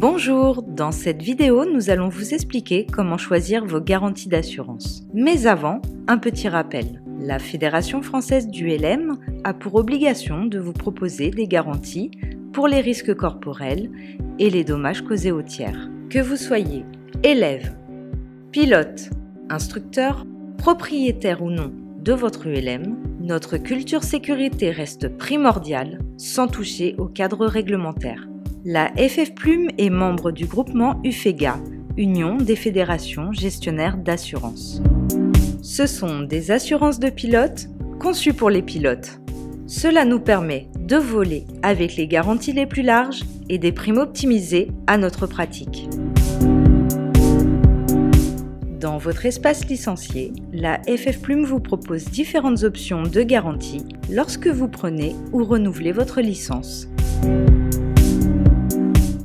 Bonjour, dans cette vidéo, nous allons vous expliquer comment choisir vos garanties d'assurance. Mais avant, un petit rappel. La Fédération française du LM a pour obligation de vous proposer des garanties pour les risques corporels et les dommages causés aux tiers. Que vous soyez élève, pilote, instructeur, propriétaire ou non de votre ULM, notre culture sécurité reste primordiale sans toucher au cadre réglementaire. La FF Plume est membre du groupement UFEGA, Union des fédérations gestionnaires d'assurance. Ce sont des assurances de pilotes conçues pour les pilotes. Cela nous permet de voler avec les garanties les plus larges et des primes optimisées à notre pratique. Dans votre espace licencié, la FF Plume vous propose différentes options de garantie lorsque vous prenez ou renouvelez votre licence.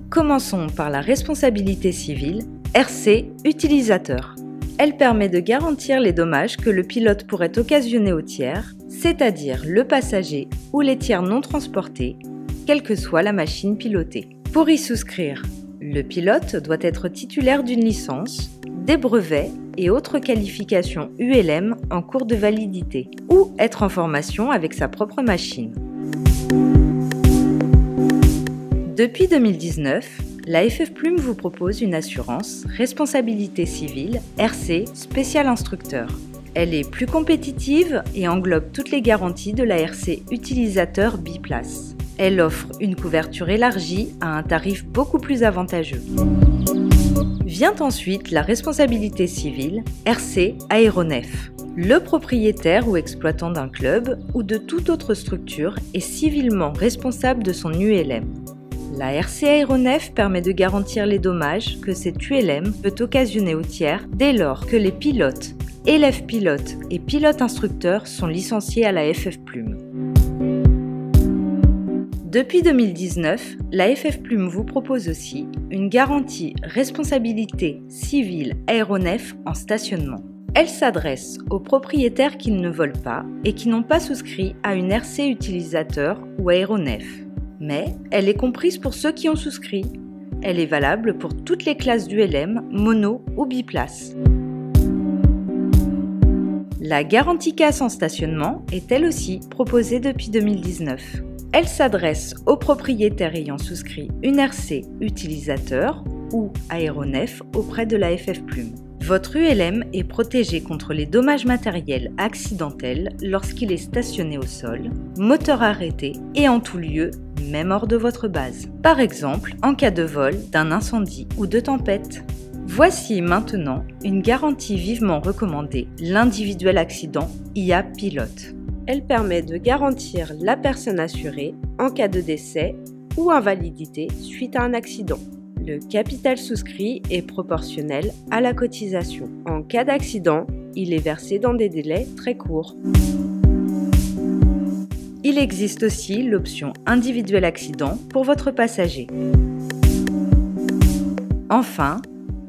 Commençons par la responsabilité civile, RC utilisateur. Elle permet de garantir les dommages que le pilote pourrait occasionner au tiers, c'est-à-dire le passager ou les tiers non transportés, quelle que soit la machine pilotée. Pour y souscrire, le pilote doit être titulaire d'une licence, des brevets et autres qualifications ULM en cours de validité, ou être en formation avec sa propre machine. Depuis 2019, la FF Plume vous propose une assurance responsabilité civile RC spécial instructeur. Elle est plus compétitive et englobe toutes les garanties de la RC utilisateur biplace. Elle offre une couverture élargie à un tarif beaucoup plus avantageux. Vient ensuite la responsabilité civile RC aéronef. Le propriétaire ou exploitant d'un club ou de toute autre structure est civilement responsable de son ULM. La RC aéronef permet de garantir les dommages que cette ULM peut occasionner aux tiers dès lors que les pilotes, élèves pilotes et pilotes instructeurs sont licenciés à la FF Plume. Depuis 2019, la FF Plume vous propose aussi une garantie responsabilité civile aéronef en stationnement. Elle s'adresse aux propriétaires qui ne volent pas et qui n'ont pas souscrit à une RC utilisateur ou aéronef. Mais elle est comprise pour ceux qui ont souscrit. Elle est valable pour toutes les classes d'ULM, mono ou biplace. La garantie casse en stationnement est elle aussi proposée depuis 2019. Elle s'adresse aux propriétaires ayant souscrit une RC utilisateur ou aéronef auprès de la FF Plume. Votre ULM est protégé contre les dommages matériels accidentels lorsqu'il est stationné au sol, moteur arrêté et en tout lieu, même hors de votre base. Par exemple, en cas de vol, d'un incendie ou de tempête. Voici maintenant une garantie vivement recommandée, l'individuel accident IA Pilote. Elle permet de garantir la personne assurée en cas de décès ou invalidité suite à un accident. Le capital souscrit est proportionnel à la cotisation. En cas d'accident, il est versé dans des délais très courts. Il existe aussi l'option individuel accident pour votre passager. Enfin,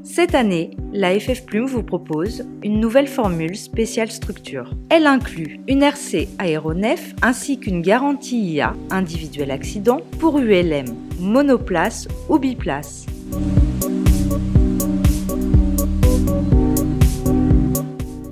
cette année, la FF Plume vous propose une nouvelle formule spéciale structure. Elle inclut une RC aéronef ainsi qu'une garantie IA individuel accident pour ULM, monoplace ou biplace.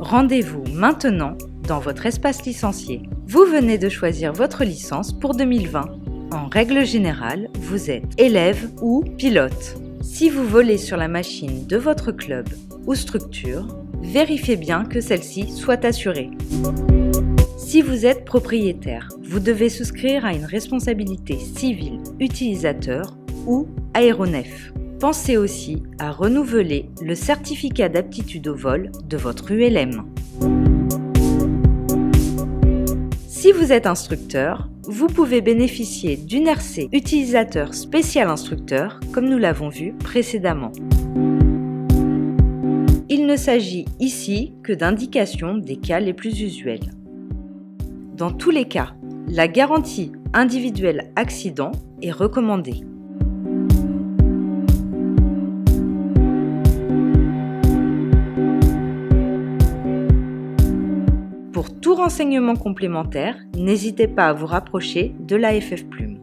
Rendez-vous maintenant dans votre espace licencié. Vous venez de choisir votre licence pour 2020. En règle générale, vous êtes élève ou pilote. Si vous volez sur la machine de votre club ou structure, vérifiez bien que celle-ci soit assurée. Si vous êtes propriétaire, vous devez souscrire à une responsabilité civile utilisateur ou aéronef. Pensez aussi à renouveler le certificat d'aptitude au vol de votre ULM. Si vous êtes instructeur, vous pouvez bénéficier d'une RC utilisateur spécial instructeur, comme nous l'avons vu précédemment. Il ne s'agit ici que d'indications des cas les plus usuels. Dans tous les cas, la garantie individuelle accident est recommandée. Pour tout renseignement complémentaire, n'hésitez pas à vous rapprocher de la FF Plume.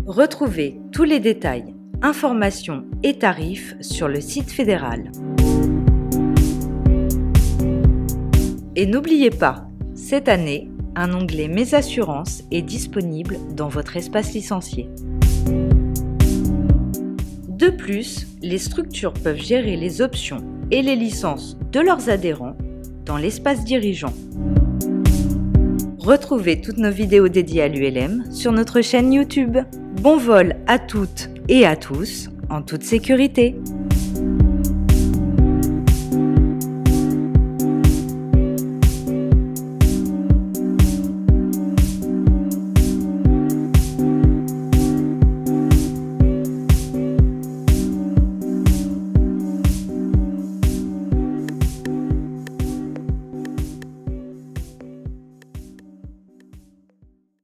Retrouvez tous les détails Informations et tarifs sur le site fédéral. Et n'oubliez pas, cette année, un onglet Mes assurances est disponible dans votre espace licencié. De plus, les structures peuvent gérer les options et les licences de leurs adhérents dans l'espace dirigeant. Retrouvez toutes nos vidéos dédiées à l'ULM sur notre chaîne YouTube. Bon vol à toutes et à tous, en toute sécurité.